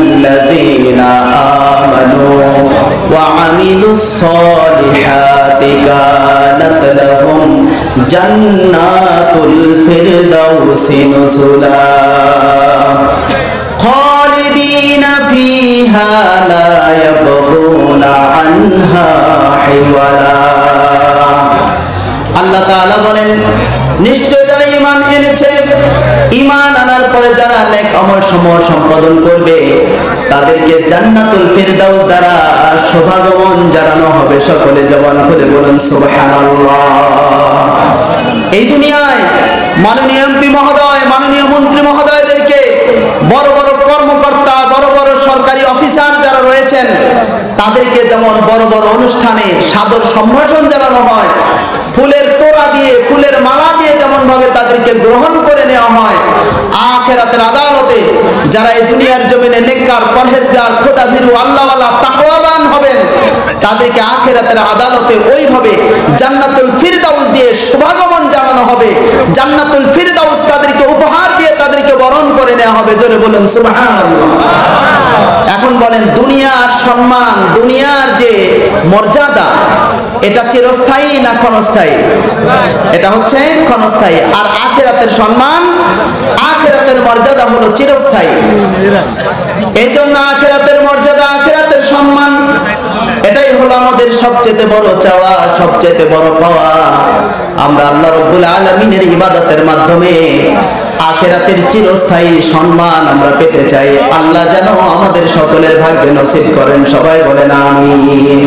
আল্লাযীনা আমানু ওয়া আমিলুস সালিহাতি কানাত লাহুম জান্নাতুল ফিরদাউসি নুজুলা খালিদিনা ফিহা লা ইয়াবগুনা আনহা হিওয়ালা। আল্লাহ তাআলা বলেন, নিশ্চয় যারা ঈমান এনেছে, ঈমান আনার পরে যারা নেক আমল সমূহ সম্পাদন করবে, তাদেরকে জান্নাতুল ফিরদাউস দ্বারা শুভাগমন জানানো হবে। সকলে জবান খুলে বলুন সুবহানাল্লাহ। এই দুনিয়ায় মাননীয় এমপি মহোদয়, মাননীয় মন্ত্রী মহোদয়দেরকে, বড় বড় কর্মকর্তা, বড় বড় সরকারি অফিসার যারা রয়েছেন, তাদেরকে যেমন বড় বড় অনুষ্ঠানে সাদর সম্ভাষণ জানানো হয়, ফুলের তোড়া দিয়ে, ফুলের মালা দিয়ে যেমন ভাবে তাদেরকে গ্রহণ করে নেওয়া হয়, আখিরাতের আদালতে যারা এই দুনিয়ার জমিনে নেককার, পরহেজগার, খোদাভীরু, আল্লাহওয়ালা, তাকওয়াবান হবেন, তাদেরকে আখিরাতের আদালতে ওইভাবে জান্নাতুল ফিরদাউস দিয়ে শুভাগমন জানানো হবে। জান্নাতুল ফিরদাউস তাদেরকে উপহার দিয়ে তাদেরকে বরণ করে নেওয়া হবে। জোরে বলুন সুবহানাল্লাহ। এখন বলেন, দুনিয়ার সম্মান, দুনিয়ার যে মর্যাদা, এটা চিরস্থায়ী না ক্ষণস্থায়ী? এটা হচ্ছে ক্ষণস্থায়ী। আর আখিরাতের সম্মান, আখিরাতের মর্যাদা হলো চিরস্থায়ী। এই জন্য আখিরাতের মর্যাদা, আখিরাতের সম্মান, এটাই হলো আমাদের সবচেয়ে বড় চাওয়া, সবচেয়ে বড় পাওয়া। আমরা আল্লাহ রাব্বুল আলামিনের ইবাদতের মাধ্যমে আখিরাতের চিরস্থায়ী সম্মান আমরা পেতে চাই। আল্লাহ যেন আমাদের সকলের ভাগ্যে নসিব করেন। সবাই বলেন আমিন।